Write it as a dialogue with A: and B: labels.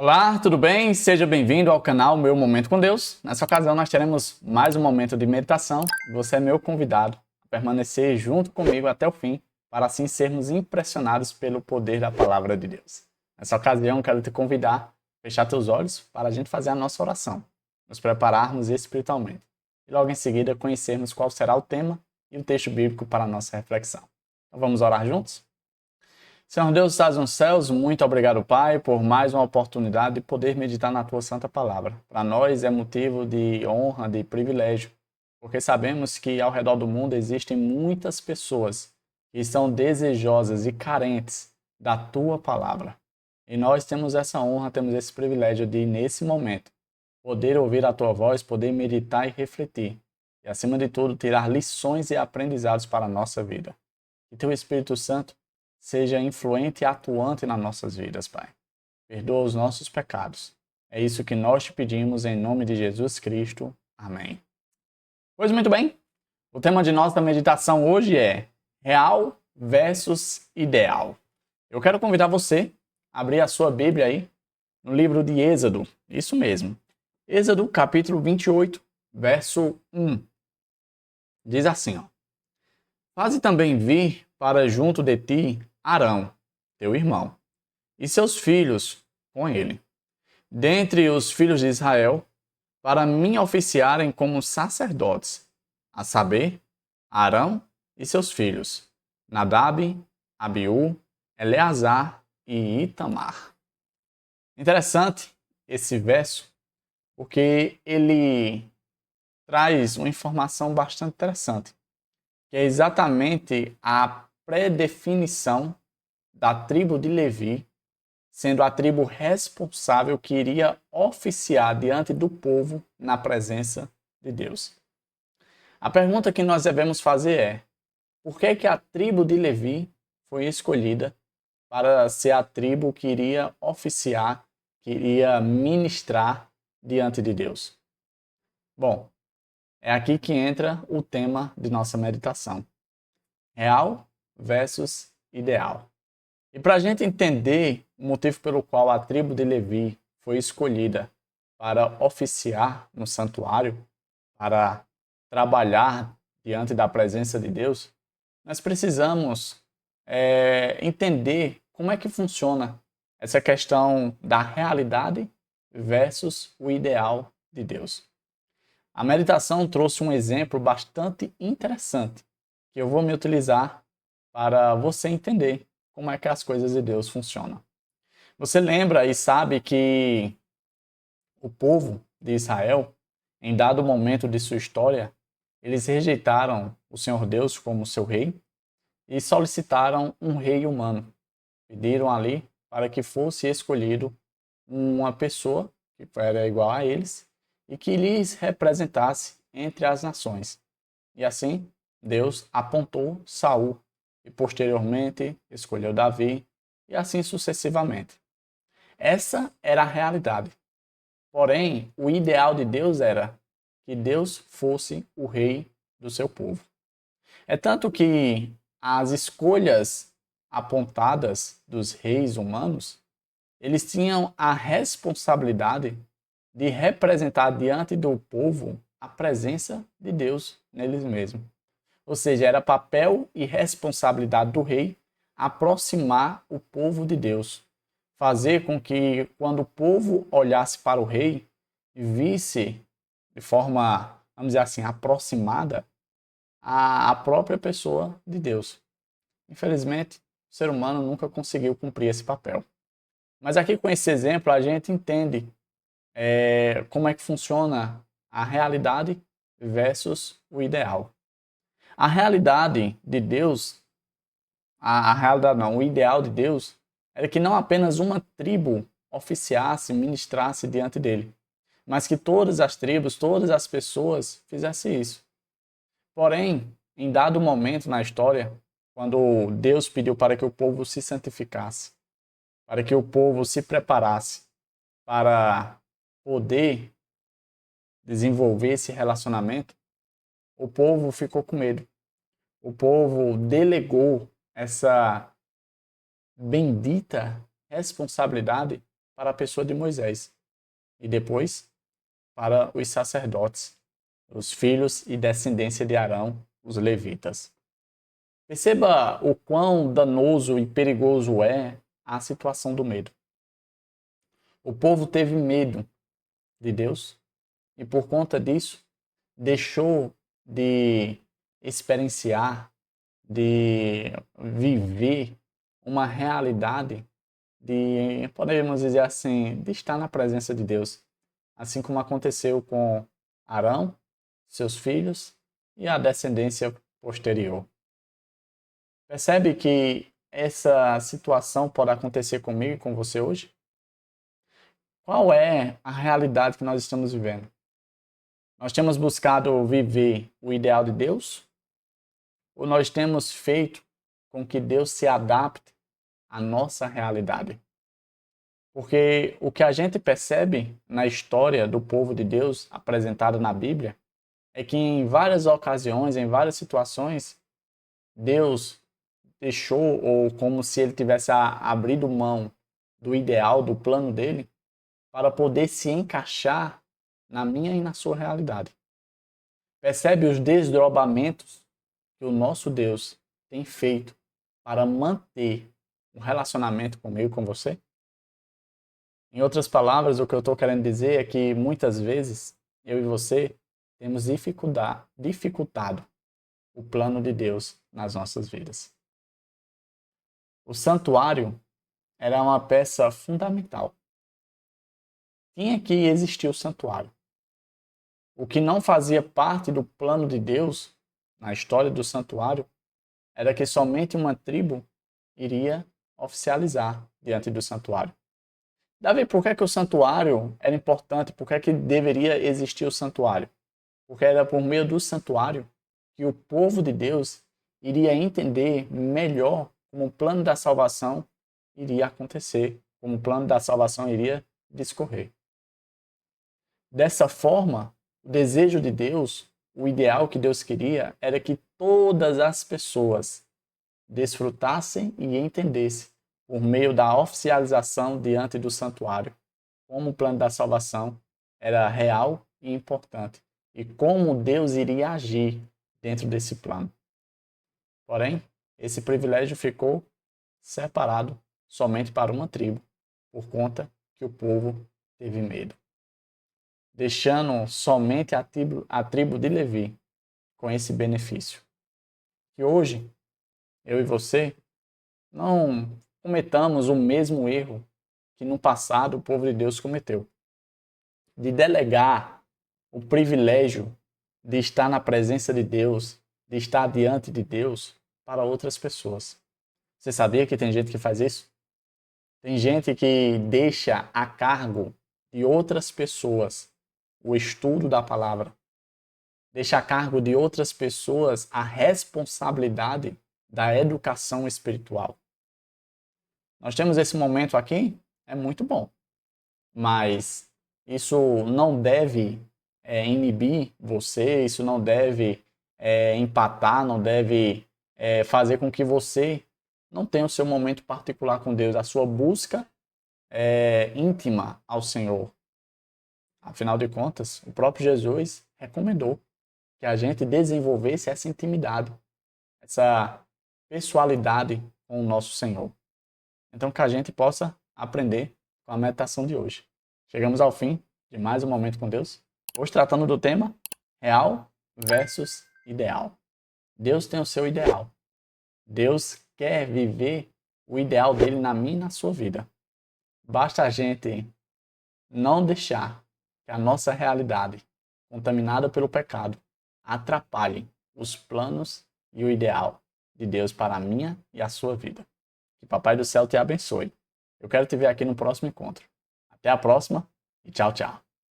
A: Olá, tudo bem? Seja bem-vindo ao canal Meu Momento com Deus. Nessa ocasião nós teremos mais um momento de meditação. Você é meu convidado a permanecer junto comigo até o fim, para assim sermos impressionados pelo poder da Palavra de Deus. Nessa ocasião eu quero te convidar a fechar teus olhos para a gente fazer a nossa oração, nos prepararmos espiritualmente e logo em seguida conhecermos qual será o tema e o texto bíblico para a nossa reflexão. Então vamos orar juntos? Senhor Deus, estás nos céus, muito obrigado, Pai, por mais uma oportunidade de poder meditar na Tua Santa Palavra. Para nós é motivo de honra, de privilégio, porque sabemos que ao redor do mundo existem muitas pessoas que são desejosas e carentes da Tua Palavra. E nós temos essa honra, temos esse privilégio de, nesse momento, poder ouvir a Tua voz, poder meditar e refletir. E, acima de tudo, tirar lições e aprendizados para a nossa vida. Que Teu Espírito Santo seja influente e atuante nas nossas vidas, Pai. Perdoa os nossos pecados. É isso que nós te pedimos em nome de Jesus Cristo. Amém. Pois muito bem, o tema de nossa meditação hoje é real versus ideal. Eu quero convidar você a abrir a sua Bíblia aí no livro de Êxodo. Isso mesmo. Êxodo capítulo 28, verso 1. Diz assim, ó. Faze também vir para junto de ti Arão, teu irmão, e seus filhos com ele, dentre os filhos de Israel, para mim oficiarem como sacerdotes, a saber, Arão e seus filhos, Nadab, Abiú, Eleazar e Itamar. Interessante esse verso, porque ele traz uma informação bastante interessante, que é exatamente a predefinição da tribo de Levi, sendo a tribo responsável que iria oficiar diante do povo na presença de Deus. A pergunta que nós devemos fazer é: por que a tribo de Levi foi escolhida para ser a tribo que iria oficiar, que iria ministrar diante de Deus? Bom, é aqui que entra o tema de nossa meditação. Real versus ideal. E para a gente entender o motivo pelo qual a tribo de Levi foi escolhida para oficiar no santuário, para trabalhar diante da presença de Deus, nós precisamos entender como é que funciona essa questão da realidade versus o ideal de Deus. A meditação trouxe um exemplo bastante interessante que eu vou me utilizar para você entender como é que as coisas de Deus funcionam. Você lembra e sabe que o povo de Israel, em dado momento de sua história, eles rejeitaram o Senhor Deus como seu rei e solicitaram um rei humano. Pediram ali para que fosse escolhido uma pessoa que era igual a eles e que lhes representasse entre as nações. E assim, Deus apontou Saul e posteriormente escolheu Davi e assim sucessivamente. Essa era a realidade. Porém, o ideal de Deus era que Deus fosse o rei do seu povo. É tanto que as escolhas apontadas dos reis humanos, eles tinham a responsabilidade de representar diante do povo a presença de Deus neles mesmos. Ou seja, era papel e responsabilidade do rei aproximar o povo de Deus, fazer com que quando o povo olhasse para o rei, visse de forma, vamos dizer assim, aproximada a própria pessoa de Deus. Infelizmente, o ser humano nunca conseguiu cumprir esse papel. Mas aqui com esse exemplo a gente entende como é que funciona a realidade versus o ideal. A realidade de Deus, a realidade não, o ideal de Deus era que não apenas uma tribo oficiasse, ministrasse diante dele, mas que todas as tribos, todas as pessoas fizessem isso. Porém, em dado momento na história, quando Deus pediu para que o povo se santificasse, para que o povo se preparasse para poder desenvolver esse relacionamento, o povo ficou com medo. O povo delegou essa bendita responsabilidade para a pessoa de Moisés e depois para os sacerdotes, os filhos e descendência de Arão, os levitas. Perceba o quão danoso e perigoso é a situação do medo. O povo teve medo de Deus e, por conta disso, deixou de experienciar, de viver uma realidade de, podemos dizer assim, de estar na presença de Deus. Assim como aconteceu com Arão, seus filhos e a descendência posterior. Percebe que essa situação pode acontecer comigo e com você hoje? Qual é a realidade que nós estamos vivendo? Nós temos buscado viver o ideal de Deus? Ou nós temos feito com que Deus se adapte à nossa realidade? Porque o que a gente percebe na história do povo de Deus apresentada na Bíblia é que em várias ocasiões, em várias situações, Deus deixou, ou como se ele tivesse abrido mão do ideal, do plano dele, para poder se encaixar na minha e na sua realidade. Percebe os desdobramentos que o nosso Deus tem feito para manter um relacionamento comigo e com você? Em outras palavras, o que eu estou querendo dizer é que muitas vezes eu e você temos dificultado o plano de Deus nas nossas vidas. O santuário era uma peça fundamental. Tinha que existir o santuário. O que não fazia parte do plano de Deus na história do santuário era que somente uma tribo iria oficializar diante do santuário. Davi, por que o santuário era importante? Por que deveria existir o santuário? Porque era por meio do santuário que o povo de Deus iria entender melhor como o plano da salvação iria acontecer, como o plano da salvação iria discorrer. Dessa forma, o desejo de Deus, o ideal que Deus queria, era que todas as pessoas desfrutassem e entendessem, por meio da oficialização diante do santuário, como o plano da salvação era real e importante, e como Deus iria agir dentro desse plano. Porém, esse privilégio ficou separado somente para uma tribo, por conta que o povo teve medo, deixando somente a tribo de Levi com esse benefício. Que hoje, eu e você, não cometamos o mesmo erro que no passado o povo de Deus cometeu, de delegar o privilégio de estar na presença de Deus, de estar diante de Deus para outras pessoas. Você sabia que tem gente que faz isso? Tem gente que deixa a cargo de outras pessoas o estudo da palavra, deixa a cargo de outras pessoas a responsabilidade da educação espiritual. Nós temos esse momento aqui, é muito bom, mas isso não deve inibir você, isso não deve empatar, não deve fazer com que você não tenha o seu momento particular com Deus, a sua busca íntima ao Senhor. Afinal de contas, o próprio Jesus recomendou que a gente desenvolvesse essa intimidade, essa pessoalidade com o nosso Senhor. Então, que a gente possa aprender com a meditação de hoje. Chegamos ao fim de mais um Momento com Deus. Hoje tratando do tema real versus ideal. Deus tem o seu ideal. Deus quer viver o ideal dele na minha e na sua vida. Basta a gente não deixar que a nossa realidade, contaminada pelo pecado, atrapalhe os planos e o ideal de Deus para a minha e a sua vida. Que Papai do Céu te abençoe. Eu quero te ver aqui no próximo encontro. Até a próxima e tchau, tchau.